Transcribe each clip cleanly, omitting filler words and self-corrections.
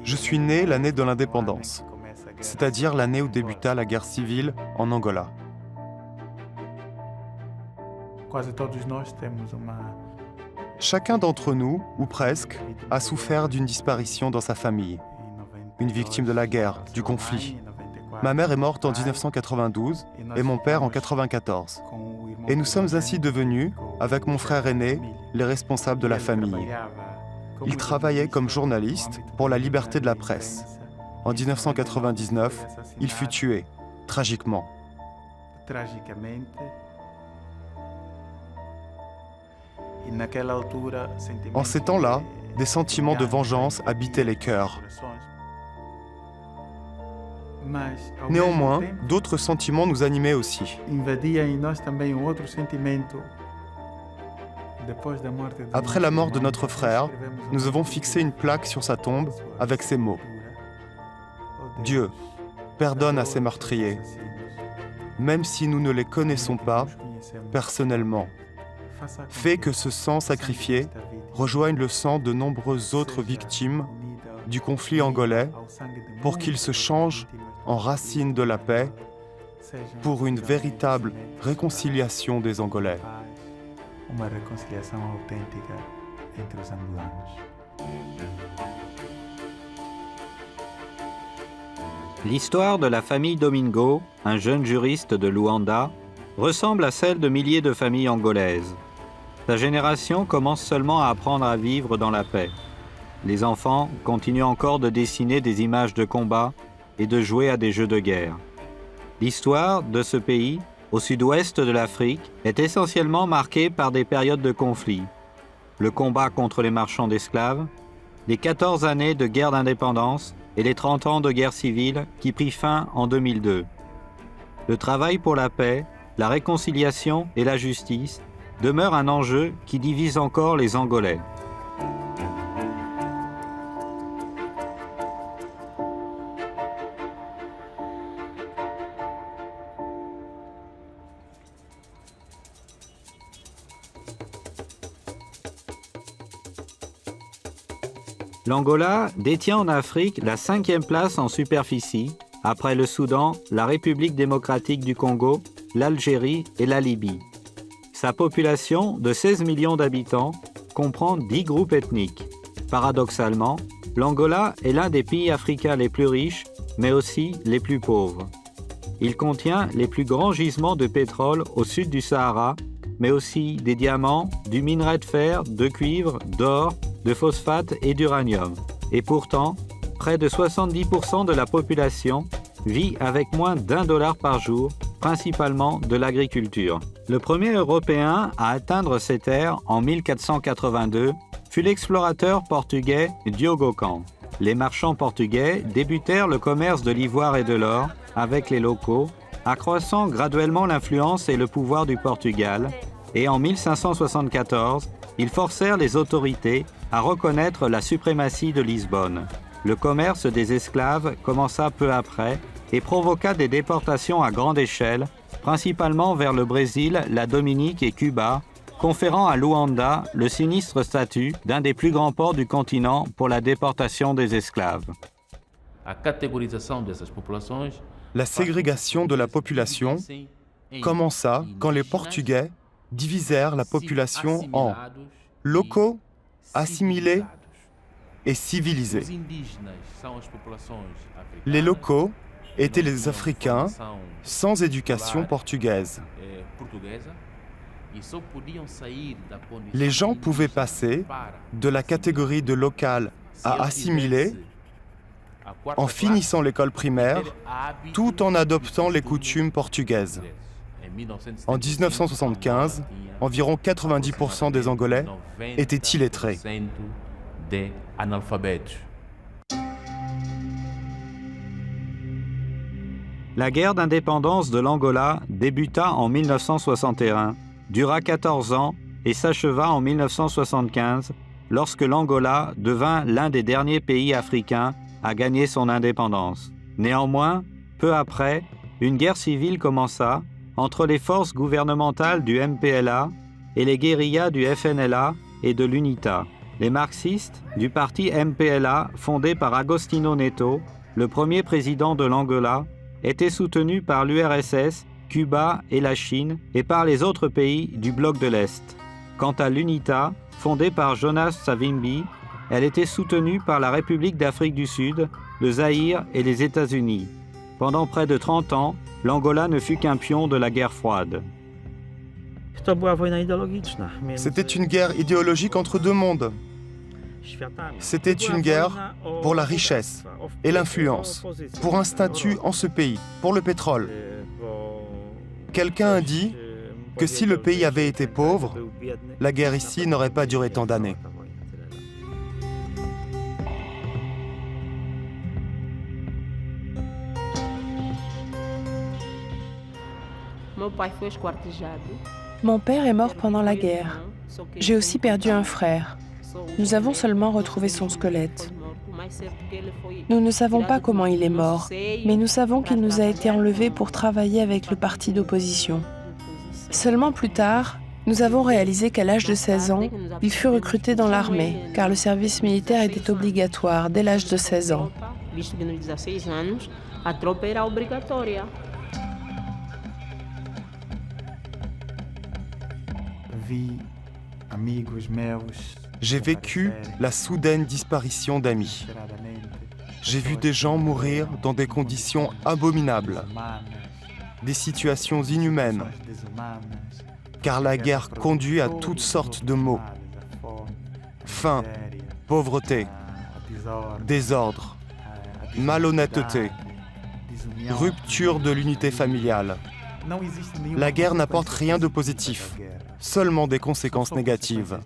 Je suis né l'année de l'indépendance, c'est-à-dire l'année où débuta la guerre civile en Angola. Chacun d'entre nous, ou presque, a souffert d'une disparition dans sa famille. Une victime de la guerre, du conflit. Ma mère est morte en 1992 et mon père en 1994. Et nous sommes ainsi devenus, avec mon frère aîné, les responsables de la famille. Il travaillait comme journaliste pour la liberté de la presse. En 1999, il fut tué, tragiquement. En ces temps-là, des sentiments de vengeance habitaient les cœurs. Néanmoins, d'autres sentiments nous animaient aussi. Après la mort de notre frère, nous avons fixé une plaque sur sa tombe avec ces mots. Dieu, pardonne à ces meurtriers, même si nous ne les connaissons pas personnellement. Fais que ce sang sacrifié rejoigne le sang de nombreuses autres victimes du conflit angolais pour qu'il se change en racine de la paix pour une véritable réconciliation des Angolais. L'histoire de la famille Domingo, un jeune juriste de Luanda, ressemble à celle de milliers de familles angolaises. Sa génération commence seulement à apprendre à vivre dans la paix. Les enfants continuent encore de dessiner des images de combat et de jouer à des jeux de guerre. L'histoire de ce pays, au sud-ouest de l'Afrique, est essentiellement marquée par des périodes de conflit. Le combat contre les marchands d'esclaves, les 14 années de guerre d'indépendance et les 30 ans de guerre civile qui prit fin en 2002. Le travail pour la paix, la réconciliation et la justice demeure un enjeu qui divise encore les Angolais. L'Angola détient en Afrique la 5e place en superficie, après le Soudan, la République démocratique du Congo, l'Algérie et la Libye. Sa population, de 16 millions d'habitants, comprend 10 groupes ethniques. Paradoxalement, l'Angola est l'un des pays africains les plus riches, mais aussi les plus pauvres. Il contient les plus grands gisements de pétrole au sud du Sahara, mais aussi des diamants, du minerai de fer, de cuivre, d'or, de phosphate et d'uranium. Et pourtant, près de 70% de la population vit avec moins d'$1 par jour, principalement de l'agriculture. Le premier Européen à atteindre ces terres en 1482 fut l'explorateur portugais Diogo Cam. Les marchands portugais débutèrent le commerce de l'ivoire et de l'or avec les locaux, accroissant graduellement l'influence et le pouvoir du Portugal, et en 1574, ils forcèrent les autorités à reconnaître la suprématie de Lisbonne. Le commerce des esclaves commença peu après et provoqua des déportations à grande échelle, principalement vers le Brésil, la Dominique et Cuba, conférant à Luanda le sinistre statut d'un des plus grands ports du continent pour la déportation des esclaves. La ségrégation de la population commença quand les Portugais divisèrent la population en locaux, assimilés et civilisés. Les locaux étaient les Africains sans éducation portugaise. Les gens pouvaient passer de la catégorie de local à assimilé en finissant l'école primaire, tout en adoptant les coutumes portugaises. En 1975, environ 90% des Angolais étaient illettrés. La guerre d'indépendance de l'Angola débuta en 1961, dura 14 ans et s'acheva en 1975, lorsque l'Angola devint l'un des derniers pays africains à gagner son indépendance. Néanmoins, peu après, une guerre civile commença entre les forces gouvernementales du MPLA et les guérillas du FNLA et de l'UNITA. Les marxistes du parti MPLA, fondé par Agostinho Neto, le premier président de l'Angola, étaient soutenus par l'URSS, Cuba et la Chine et par les autres pays du bloc de l'Est. Quant à l'UNITA, fondée par Jonas Savimbi, elle était soutenue par la République d'Afrique du Sud, le Zaïre et les États-Unis. Pendant près de 30 ans, l'Angola ne fut qu'un pion de la guerre froide. C'était une guerre idéologique entre deux mondes. C'était une guerre pour la richesse et l'influence, pour un statut en ce pays, pour le pétrole. Quelqu'un a dit que si le pays avait été pauvre, la guerre ici n'aurait pas duré tant d'années. Mon père est mort pendant la guerre. J'ai aussi perdu un frère. Nous avons seulement retrouvé son squelette. Nous ne savons pas comment il est mort, mais nous savons qu'il nous a été enlevé pour travailler avec le parti d'opposition. Seulement plus tard, nous avons réalisé qu'à l'âge de 16 ans, il fut recruté dans l'armée, car le service militaire était obligatoire dès l'âge de 16 ans. J'ai vécu la soudaine disparition d'amis. J'ai vu des gens mourir dans des conditions abominables, des situations inhumaines, car la guerre conduit à toutes sortes de maux. Faim, pauvreté, désordre, malhonnêteté, rupture de l'unité familiale. La guerre n'apporte rien de positif, seulement des conséquences négatives.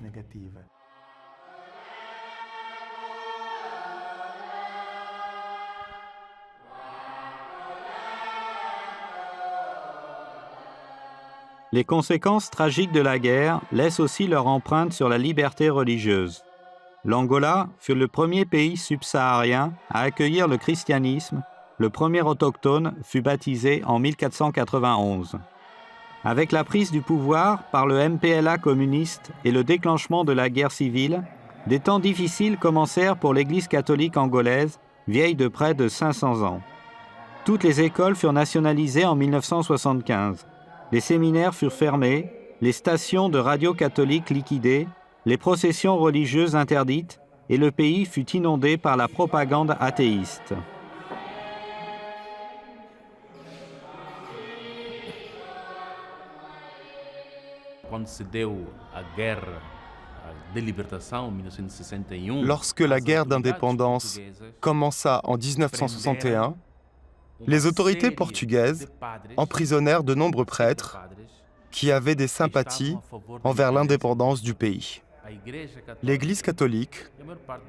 Les conséquences tragiques de la guerre laissent aussi leur empreinte sur la liberté religieuse. L'Angola fut le premier pays subsaharien à accueillir le christianisme. Le premier autochtone fut baptisé en 1491. Avec la prise du pouvoir par le MPLA communiste et le déclenchement de la guerre civile, des temps difficiles commencèrent pour l'Église catholique angolaise, vieille de près de 500 ans. Toutes les écoles furent nationalisées en 1975. Les séminaires furent fermés, les stations de radio catholiques liquidées, les processions religieuses interdites et le pays fut inondé par la propagande athéiste. Lorsque la guerre d'indépendance commença en 1961, les autorités portugaises emprisonnèrent de nombreux prêtres qui avaient des sympathies envers l'indépendance du pays. L'Église catholique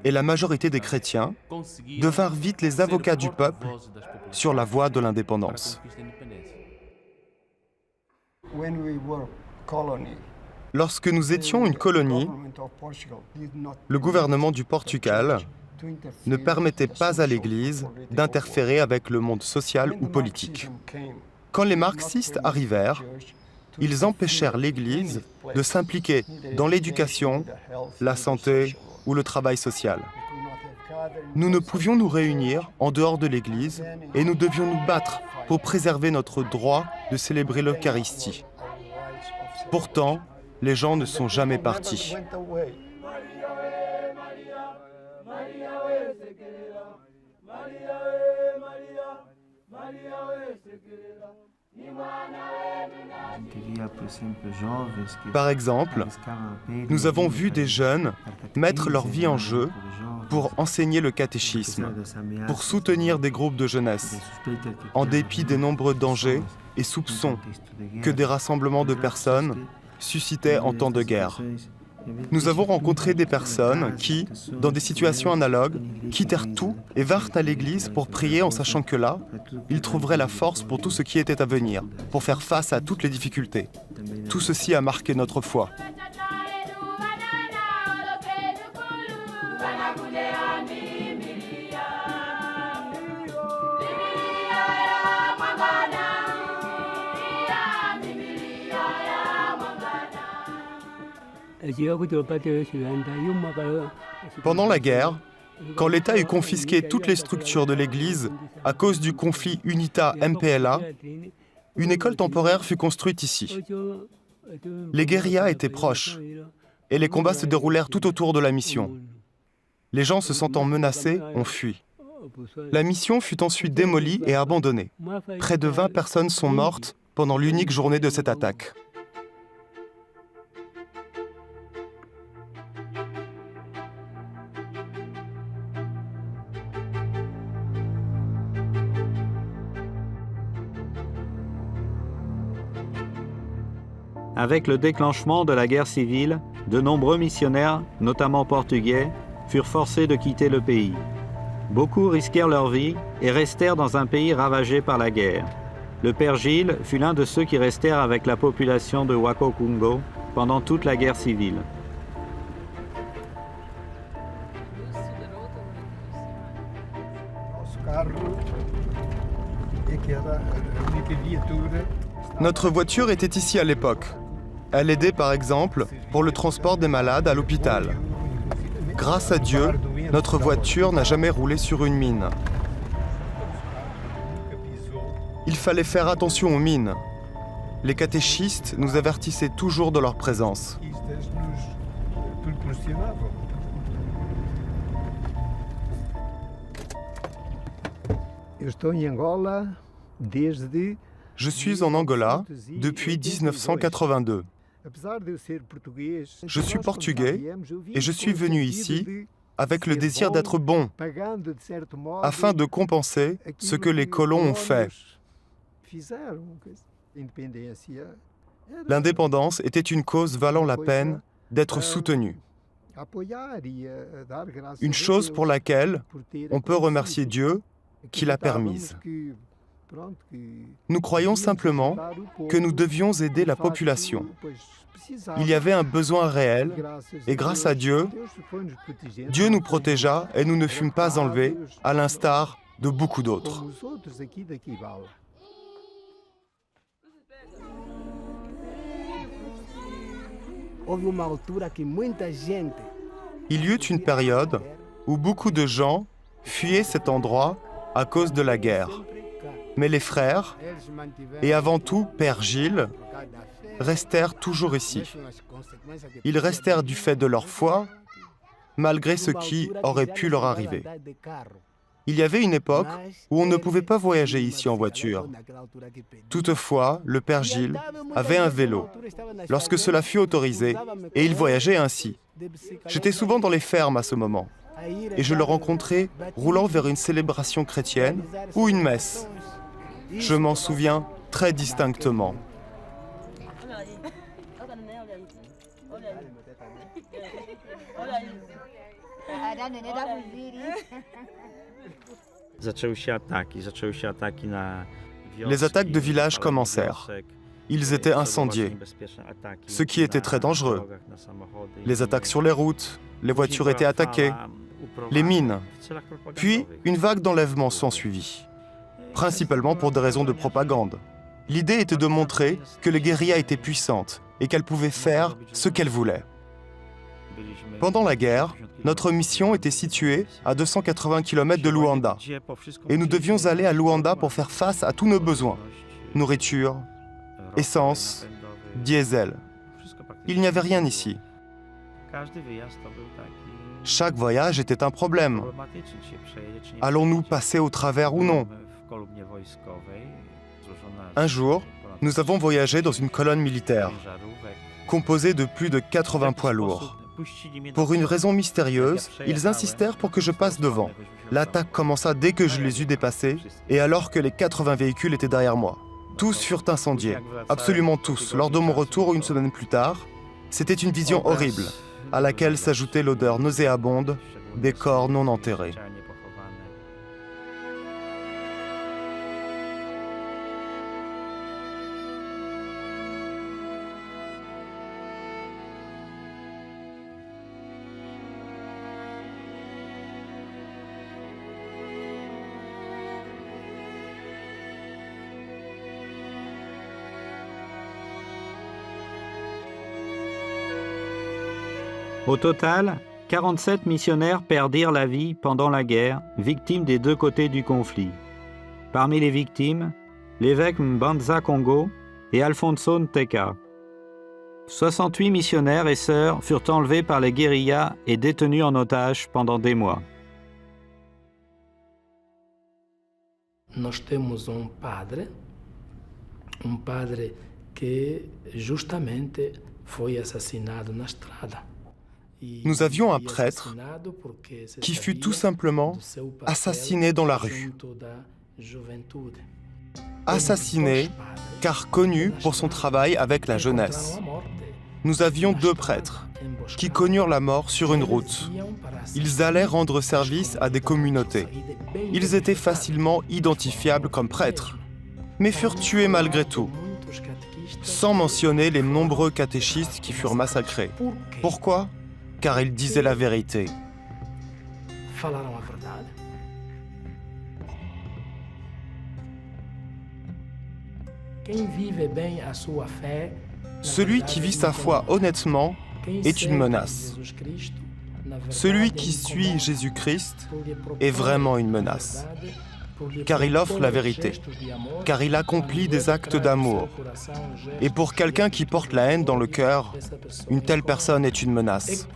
et la majorité des chrétiens devinrent vite les avocats du peuple sur la voie de l'indépendance. Lorsque nous étions une colonie, le gouvernement du Portugal ne permettait pas à l'Église d'interférer avec le monde social ou politique. Quand les marxistes arrivèrent, ils empêchèrent l'Église de s'impliquer dans l'éducation, la santé ou le travail social. Nous ne pouvions nous réunir en dehors de l'Église et nous devions nous battre pour préserver notre droit de célébrer l'Eucharistie. Pourtant, les gens ne sont jamais partis. Par exemple, nous avons vu des jeunes mettre leur vie en jeu pour enseigner le catéchisme, pour soutenir des groupes de jeunesse, en dépit des nombreux dangers et soupçons que des rassemblements de personnes suscitaient en temps de guerre. Nous avons rencontré des personnes qui, dans des situations analogues, quittèrent tout et vinrent à l'église pour prier en sachant que là, ils trouveraient la force pour tout ce qui était à venir, pour faire face à toutes les difficultés. Tout ceci a marqué notre foi. Pendant la guerre, quand l'État eut confisqué toutes les structures de l'Église à cause du conflit UNITA-MPLA, une école temporaire fut construite ici. Les guérillas étaient proches et les combats se déroulèrent tout autour de la mission. Les gens se sentant menacés ont fui. La mission fut ensuite démolie et abandonnée. Près de 20 personnes sont mortes pendant l'unique journée de cette attaque. Avec le déclenchement de la guerre civile, de nombreux missionnaires, notamment portugais, furent forcés de quitter le pays. Beaucoup risquèrent leur vie et restèrent dans un pays ravagé par la guerre. Le père Gilles fut l'un de ceux qui restèrent avec la population de Wakokungo pendant toute la guerre civile. Notre voiture était ici à l'époque. Elle aidait par exemple pour le transport des malades à l'hôpital. Grâce à Dieu, notre voiture n'a jamais roulé sur une mine. Il fallait faire attention aux mines. Les catéchistes nous avertissaient toujours de leur présence. Je suis en Angola depuis 1982. Je suis portugais et je suis venu ici avec le désir d'être bon, afin de compenser ce que les colons ont fait. L'indépendance était une cause valant la peine d'être soutenue. Une chose pour laquelle on peut remercier Dieu qui l'a permise. Nous croyons simplement que nous devions aider la population. Il y avait un besoin réel et grâce à Dieu, Dieu nous protégea et nous ne fûmes pas enlevés, à l'instar de beaucoup d'autres. Il y eut une période où beaucoup de gens fuyaient cet endroit à cause de la guerre. Mais les frères, et avant tout Père Gilles, restèrent toujours ici. Ils restèrent du fait de leur foi, malgré ce qui aurait pu leur arriver. Il y avait une époque où on ne pouvait pas voyager ici en voiture. Toutefois, le Père Gilles avait un vélo, lorsque cela fut autorisé, et il voyageait ainsi. J'étais souvent dans les fermes à ce moment, et je le rencontrais roulant vers une célébration chrétienne ou une messe. Je m'en souviens très distinctement. Les attaques de villages commencèrent. Ils étaient incendiés, ce qui était très dangereux. Les attaques sur les routes, les voitures étaient attaquées, les mines. Puis, une vague d'enlèvements s'ensuivit, principalement pour des raisons de propagande. L'idée était de montrer que les guérillas étaient puissantes et qu'elles pouvaient faire ce qu'elles voulaient. Pendant la guerre, notre mission était située à 280 km de Luanda et nous devions aller à Luanda pour faire face à tous nos besoins. Nourriture, essence, diesel. Il n'y avait rien ici. Chaque voyage était un problème. Allons-nous passer au travers ou non? Un jour, nous avons voyagé dans une colonne militaire, composée de plus de 80 poids lourds. Pour une raison mystérieuse, ils insistèrent pour que je passe devant. L'attaque commença dès que je les eus dépassés, et alors que les 80 véhicules étaient derrière moi. Tous furent incendiés, absolument tous, lors de mon retour une semaine plus tard. C'était une vision horrible, à laquelle s'ajoutait l'odeur nauséabonde des corps non enterrés. Au total, 47 missionnaires perdirent la vie pendant la guerre, victimes des deux côtés du conflit. Parmi les victimes, l'évêque Mbanza Congo et Alfonso Nteka. 68 missionnaires et sœurs furent enlevés par les guérillas et détenus en otage pendant des mois. Nós temos padre que justamente foi assassinado na estrada. Nous avions un prêtre qui fut tout simplement assassiné dans la rue. Assassiné car connu pour son travail avec la jeunesse. Nous avions deux prêtres qui connurent la mort sur une route. Ils allaient rendre service à des communautés. Ils étaient facilement identifiables comme prêtres, mais furent tués malgré tout, sans mentionner les nombreux catéchistes qui furent massacrés. Pourquoi ? Car ils disaient la vérité. Celui qui vit sa foi honnêtement est une menace. Celui qui suit Jésus-Christ est vraiment une menace, car il offre la vérité, car il accomplit des actes d'amour. Et pour quelqu'un qui porte la haine dans le cœur, une telle personne est une menace.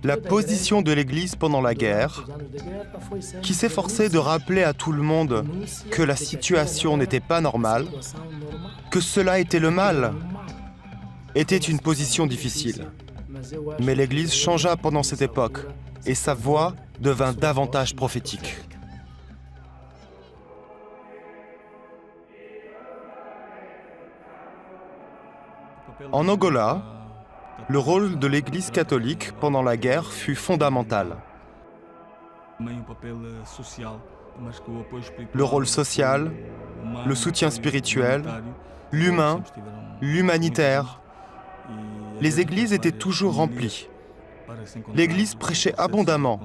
La position de l'Église pendant la guerre, qui s'efforçait de rappeler à tout le monde que la situation n'était pas normale, que cela était le mal, était une position difficile. Mais l'Église changea pendant cette époque, et sa voix devint davantage prophétique. En Angola, le rôle de l'Église catholique pendant la guerre fut fondamental. Le rôle social, le soutien spirituel, l'humain, l'humanitaire. Les églises étaient toujours remplies. L'Église prêchait abondamment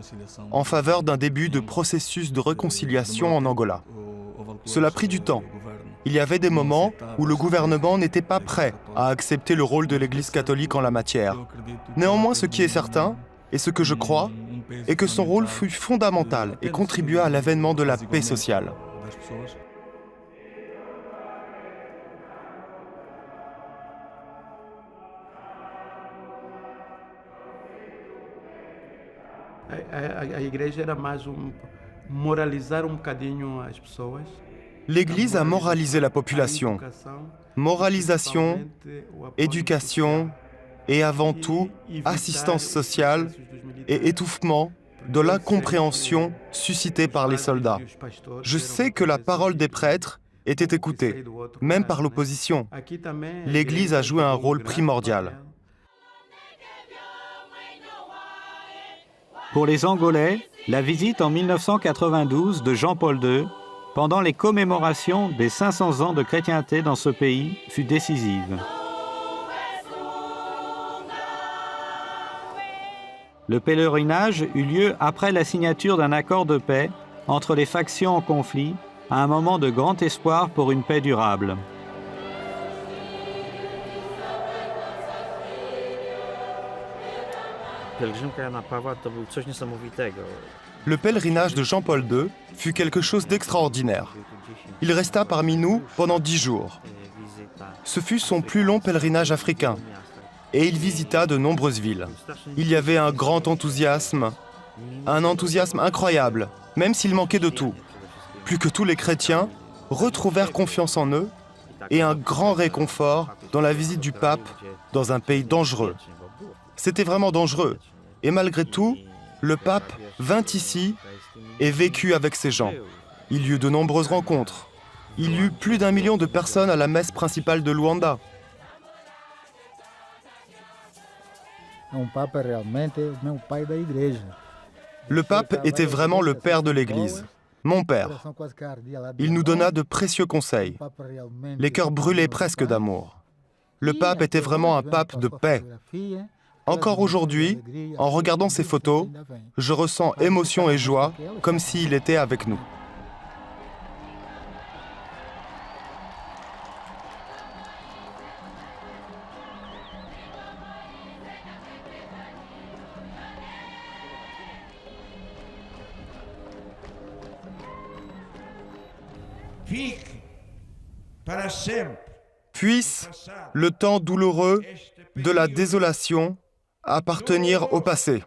en faveur d'un début de processus de réconciliation en Angola. Cela prit du temps. Il y avait des moments où le gouvernement n'était pas prêt à accepter le rôle de l'Église catholique en la matière. Néanmoins, ce qui est certain, et ce que je crois, est que son rôle fut fondamental et contribua à l'avènement de la paix sociale. L'Église a moralisé la population. Moralisation, éducation et avant tout assistance sociale et étouffement de l'incompréhension suscitée par les soldats. Je sais que la parole des prêtres était écoutée, même par l'opposition. L'Église a joué un rôle primordial. Pour les Angolais, la visite en 1992 de Jean-Paul II, pendant les commémorations des 500 ans de chrétienté dans ce pays, fut décisive. Le pèlerinage eut lieu après la signature d'un accord de paix entre les factions en conflit, à un moment de grand espoir pour une paix durable. Le pèlerinage de Jean-Paul II fut quelque chose d'extraordinaire. Il resta parmi nous pendant 10 jours. Ce fut son plus long pèlerinage africain et il visita de nombreuses villes. Il y avait un grand enthousiasme, un enthousiasme incroyable, même s'il manquait de tout. Plus que tous les chrétiens retrouvèrent confiance en eux et un grand réconfort dans la visite du pape dans un pays dangereux. C'était vraiment dangereux. Et malgré tout, le pape vint ici et vécut avec ces gens. Il y eut de nombreuses rencontres. Il y eut plus d'1 million de personnes à la messe principale de Luanda. Le pape était vraiment le père de l'Église, mon père. Il nous donna de précieux conseils. Les cœurs brûlaient presque d'amour. Le pape était vraiment un pape de paix. Encore aujourd'hui, en regardant ces photos, je ressens émotion et joie comme s'il était avec nous. Puisse le temps douloureux de la désolation appartenir au passé.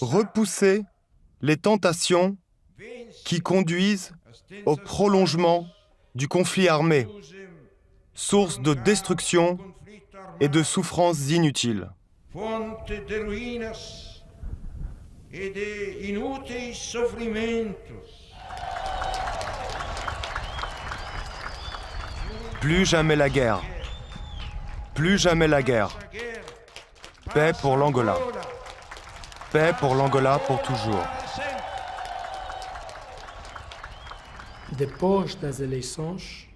Repousser les tentations qui conduisent au prolongement du conflit armé, source de destruction et de souffrances inutiles. Fonte de ruínas e de inúteis sofrimentos. Plus jamais la guerre. Plus jamais la guerre. Paix pour l'Angola. Paix pour l'Angola pour toujours. Depois das eleições,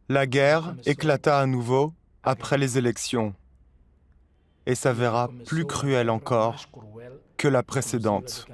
La guerre éclata à nouveau après les élections et s'avéra plus cruelle encore que la précédente.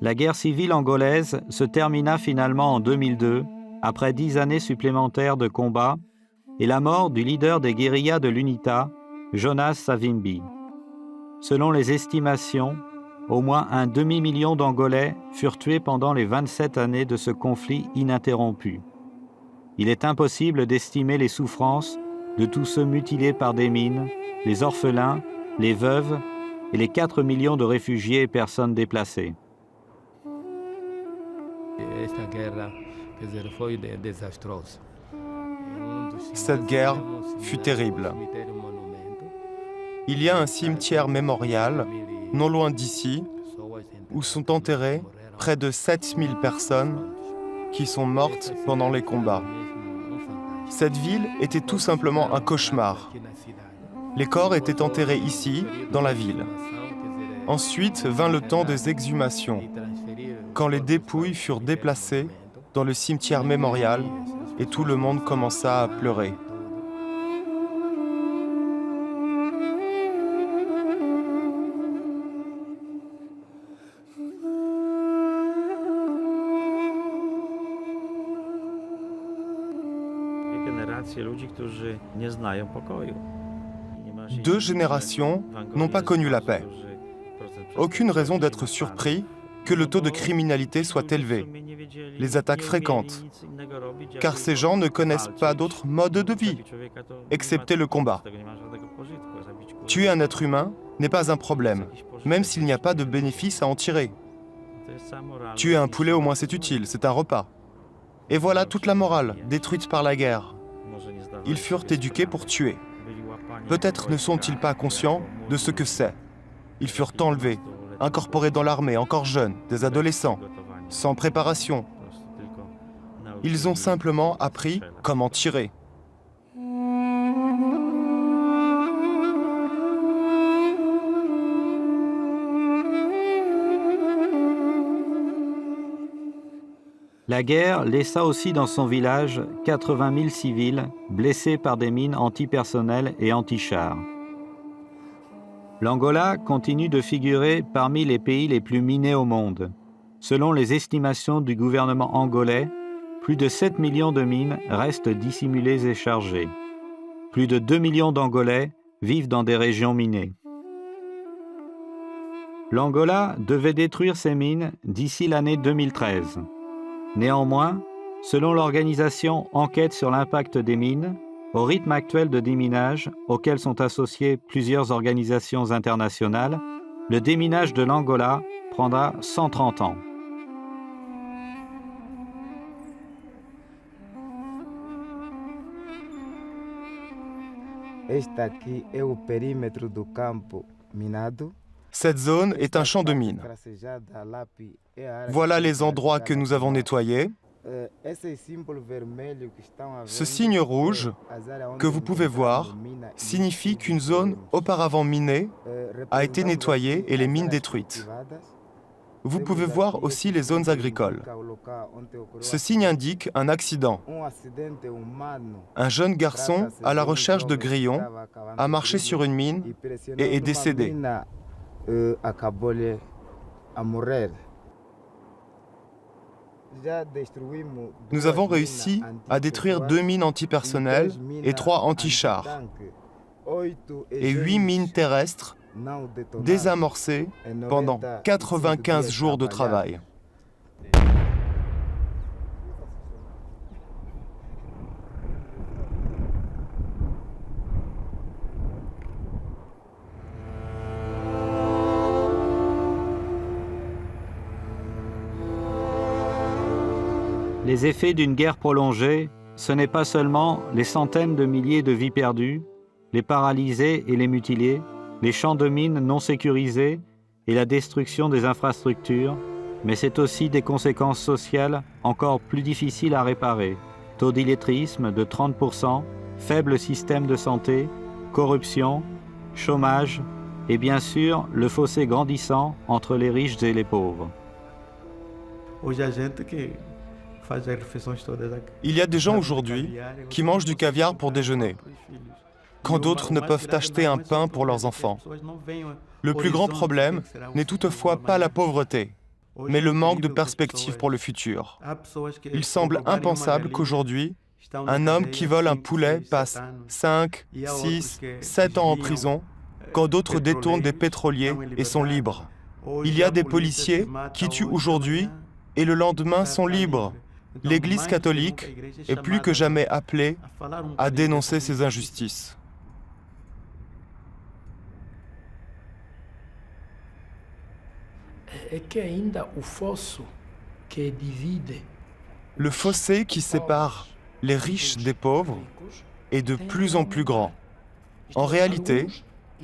La guerre civile angolaise se termina finalement en 2002, après 10 années supplémentaires de combats, et la mort du leader des guérillas de l'UNITA, Jonas Savimbi. Selon les estimations, au moins un demi-million d'Angolais furent tués pendant les 27 années de ce conflit ininterrompu. Il est impossible d'estimer les souffrances de tous ceux mutilés par des mines, les orphelins, les veuves et les 4 millions de réfugiés et personnes déplacées. Cette guerre fut terrible. Il y a un cimetière mémorial, non loin d'ici, où sont enterrées près de 7000 personnes qui sont mortes pendant les combats. Cette ville était tout simplement un cauchemar. Les corps étaient enterrés ici, dans la ville. Ensuite vint le temps des exhumations, quand les dépouilles furent déplacées dans le cimetière mémorial et tout le monde commença à pleurer. Deux générations n'ont pas connu la paix. Aucune raison d'être surpris que le taux de criminalité soit élevé, les attaques fréquentes, car ces gens ne connaissent pas d'autre mode de vie, excepté le combat. Tuer un être humain n'est pas un problème, même s'il n'y a pas de bénéfice à en tirer. Tuer un poulet, au moins c'est utile, c'est un repas. Et voilà toute la morale, détruite par la guerre. Ils furent éduqués pour tuer. Peut-être ne sont-ils pas conscients de ce que c'est. Ils furent enlevés, incorporés dans l'armée, encore jeunes, des adolescents, sans préparation. Ils ont simplement appris comment tirer. La guerre laissa aussi dans son village 80 000 civils blessés par des mines antipersonnelles et anti-chars. L'Angola continue de figurer parmi les pays les plus minés au monde. Selon les estimations du gouvernement angolais, plus de 7 millions de mines restent dissimulées et chargées. Plus de 2 millions d'Angolais vivent dans des régions minées. L'Angola devait détruire ces mines d'ici l'année 2013. Néanmoins, selon l'organisation Enquête sur l'impact des mines, au rythme actuel de déminage, auquel sont associées plusieurs organisations internationales, le déminage de l'Angola prendra 130 ans. Este aqui é o perímetro do campo minado. Cette zone est un champ de mines. Tracejada a lápis é a área Voilà que les endroits que nous avons nettoyés. Esses símbolos vermelhos que estão à Ce venda signe rouge as áreas onde que vous pouvez voir encontramos mina e signifie qu'une zone auparavant minée a été nettoyée et les mines détruites. Vous pouvez voir aussi les zones agricoles. Ce signe indique un accident. Un jeune garçon à la recherche de grillons a marché sur une mine et est décédé. Nous avons réussi à détruire 2 mines antipersonnelles et 3 anti-chars, et 8 mines terrestres désamorcées pendant 95 jours de travail. Les effets d'une guerre prolongée, ce n'est pas seulement les centaines de milliers de vies perdues, les paralysés et les mutilés, les champs de mines non sécurisés et la destruction des infrastructures, mais c'est aussi des conséquences sociales encore plus difficiles à réparer. Taux d'illettrisme de 30%, faible système de santé, corruption, chômage et bien sûr le fossé grandissant entre les riches et les pauvres. Il y a des gens aujourd'hui qui mangent du caviar pour déjeuner, quand d'autres ne peuvent acheter un pain pour leurs enfants. Le plus grand problème n'est toutefois pas la pauvreté, mais le manque de perspective pour le futur. Il semble impensable qu'aujourd'hui, un homme qui vole un poulet passe 5, 6, 7 ans en prison, quand d'autres détournent des pétroliers et sont libres. Il y a des policiers qui tuent aujourd'hui et le lendemain sont libres. L'Église catholique est plus que jamais appelée à dénoncer ces injustices. Le fossé qui sépare les riches des pauvres est de plus en plus grand. En réalité,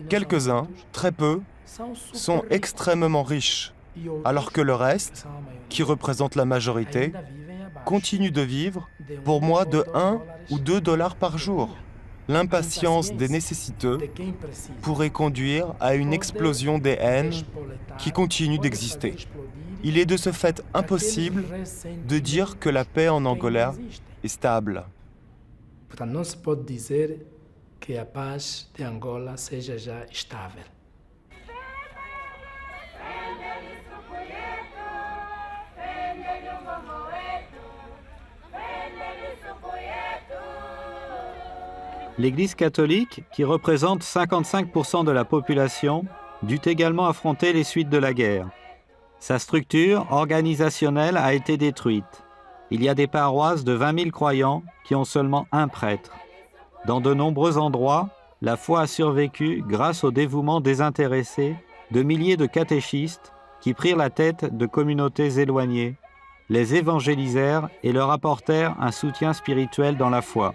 quelques-uns, très peu, sont extrêmement riches, alors que le reste, qui représente la majorité, continue de vivre pour moins de 1 ou 2 dollars par jour. L'impatience des nécessiteux pourrait conduire à une explosion des haines qui continuent d'exister. Il est de ce fait impossible de dire que la paix en Angola est stable. Portanto, não se pode dizer que a paz de Angola seja já estável. L'Église catholique, qui représente 55% de la population, dut également affronter les suites de la guerre. Sa structure organisationnelle a été détruite. Il y a des paroisses de 20 000 croyants qui ont seulement un prêtre. Dans de nombreux endroits, la foi a survécu grâce au dévouement désintéressé de milliers de catéchistes qui prirent la tête de communautés éloignées, les évangélisèrent et leur apportèrent un soutien spirituel dans la foi.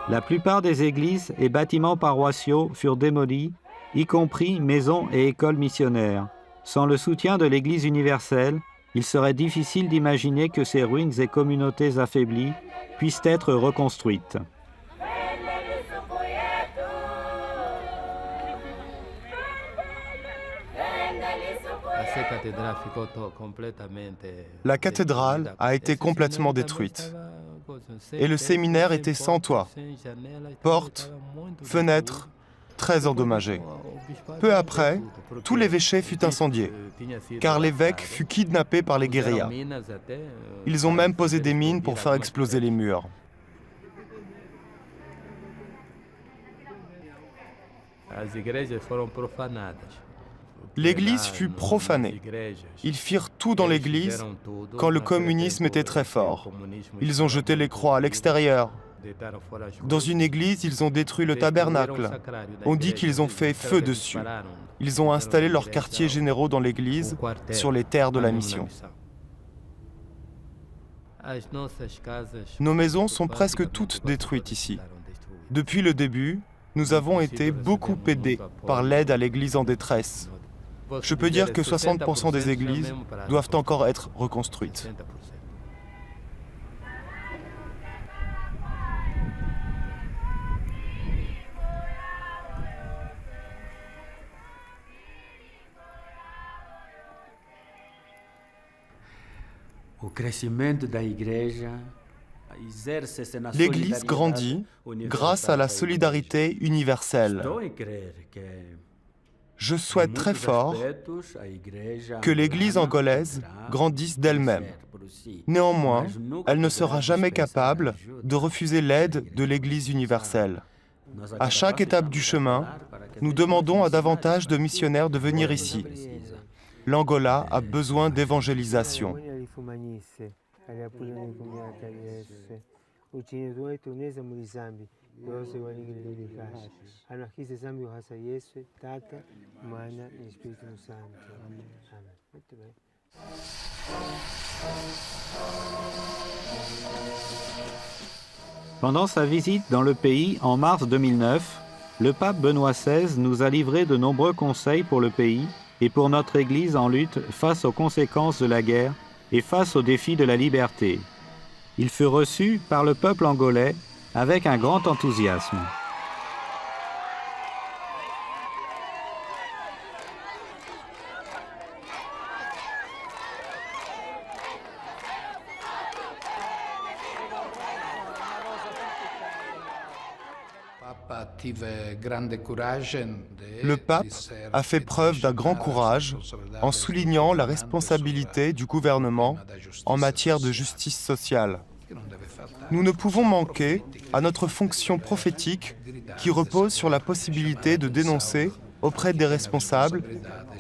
La plupart des églises et bâtiments paroissiaux furent démolis, y compris maisons et écoles missionnaires. Sans le soutien de l'Église universelle, il serait difficile d'imaginer que ces ruines et communautés affaiblies puissent être reconstruites. La cathédrale a été complètement détruite et le séminaire était sans toit, portes, fenêtres, très endommagées. Peu après, tout l'évêché fut incendié, car l'évêque fut kidnappé par les guérillas. Ils ont même posé des mines pour faire exploser les murs. L'Église fut profanée. Ils firent tout dans l'Église quand le communisme était très fort. Ils ont jeté les croix à l'extérieur. Dans une église, ils ont détruit le tabernacle. On dit qu'ils ont fait feu dessus. Ils ont installé leurs quartiers généraux dans l'église, sur les terres de la mission. Nos maisons sont presque toutes détruites ici. Depuis le début, nous avons été beaucoup aidés par l'aide à l'église en détresse. Je peux dire que 60% des églises doivent encore être reconstruites. L'Église grandit grâce à la solidarité universelle. Je souhaite très fort que l'Église angolaise grandisse d'elle-même. Néanmoins, elle ne sera jamais capable de refuser l'aide de l'Église universelle. À chaque étape du chemin, nous demandons à davantage de missionnaires de venir ici. L'Angola a besoin d'évangélisation. Pendant sa visite dans le pays en mars 2009, le pape Benoît XVI nous a livré de nombreux conseils pour le pays et pour notre Église en lutte face aux conséquences de la guerre et face aux défis de la liberté. Il fut reçu par le peuple angolais avec un grand enthousiasme. Le pape a fait preuve d'un grand courage en soulignant la responsabilité du gouvernement en matière de justice sociale. Nous ne pouvons manquer à notre fonction prophétique qui repose sur la possibilité de dénoncer auprès des responsables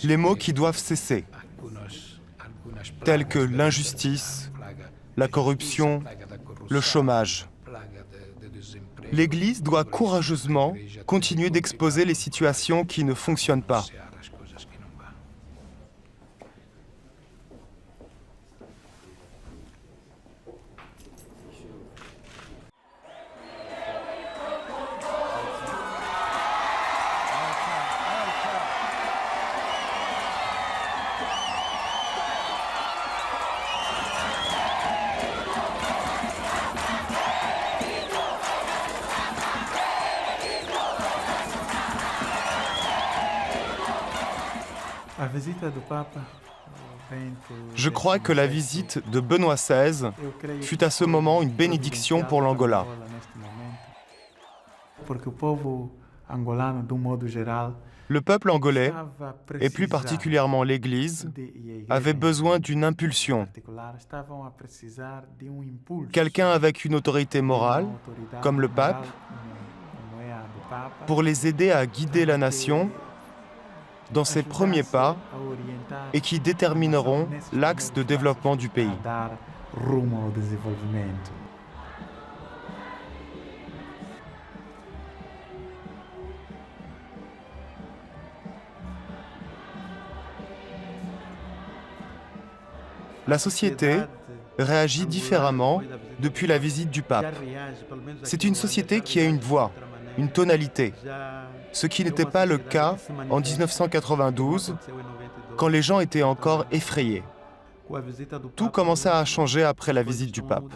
les maux qui doivent cesser, tels que l'injustice, la corruption, le chômage. L'Église doit courageusement continuer d'exposer les situations qui ne fonctionnent pas. Je crois que la visite de Benoît XVI fut à ce moment une bénédiction pour l'Angola. Le peuple angolais, et plus particulièrement l'Église, avait besoin d'une impulsion. Quelqu'un avec une autorité morale, comme le pape, pour les aider à guider la nation dans ses premiers pas et qui détermineront l'axe de développement du pays. La société réagit différemment depuis la visite du pape. C'est une société qui a une voix, une tonalité, ce qui n'était pas le cas en 1992, quand les gens étaient encore effrayés. Tout commença à changer après la visite du pape.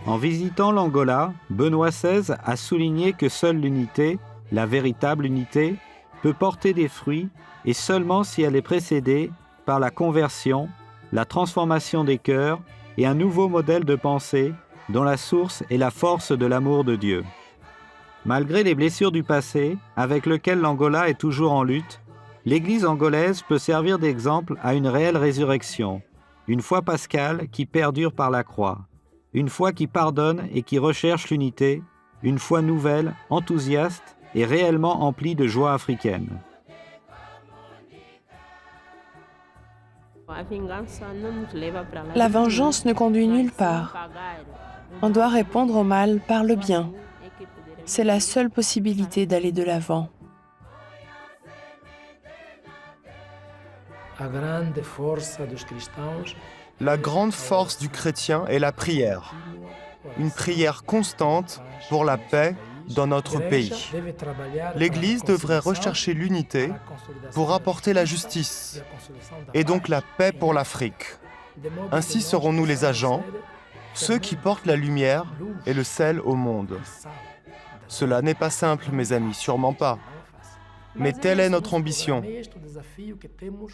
En visitant l'Angola, Benoît XVI a souligné que seule l'unité, la véritable unité, peut porter des fruits et seulement si elle est précédée par la conversion, la transformation des cœurs et un nouveau modèle de pensée dont la source est la force de l'amour de Dieu. Malgré les blessures du passé, avec lesquelles l'Angola est toujours en lutte, l'Église angolaise peut servir d'exemple à une réelle résurrection, une foi pascale qui perdure par la croix. une foi qui pardonne et qui recherche l'unité, une foi nouvelle, enthousiaste et réellement emplie de joie africaine. La vengeance ne conduit nulle part. On doit répondre au mal par le bien. C'est la seule possibilité d'aller de l'avant. La grande force du chrétien est la prière. Une prière constante pour la paix dans notre pays. L'Église devrait rechercher l'unité pour apporter la justice et donc la paix pour l'Afrique. Ainsi serons-nous les agents, ceux qui portent la lumière et le sel au monde. Cela n'est pas simple, mes amis, sûrement pas. Mais telle est notre ambition.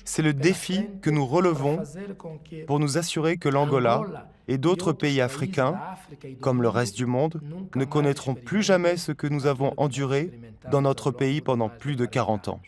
C'est le défi que nous relevons pour nous assurer que l'Angola et d'autres pays africains, comme le reste du monde, ne connaîtront plus jamais ce que nous avons enduré dans notre pays pendant plus de 40 ans.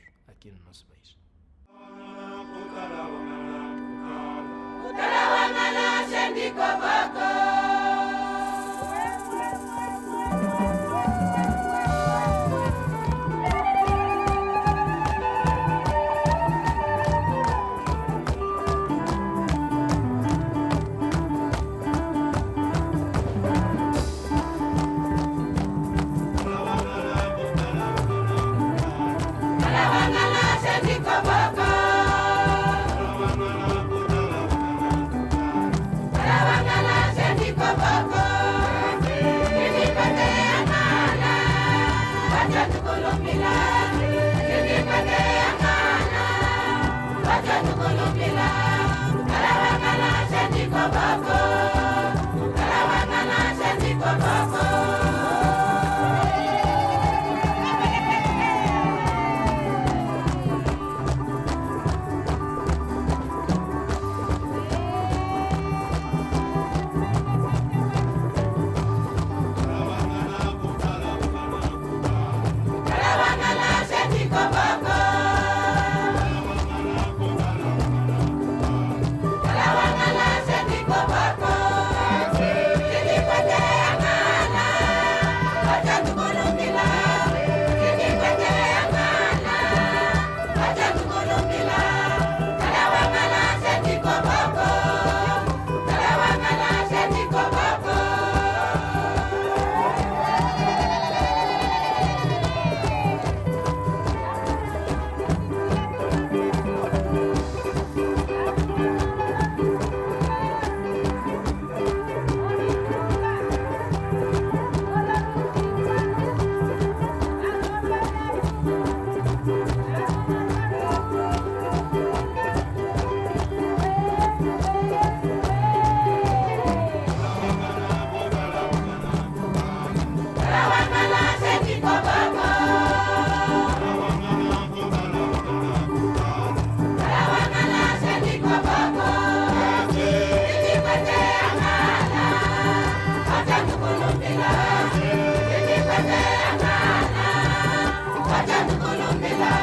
Colombia.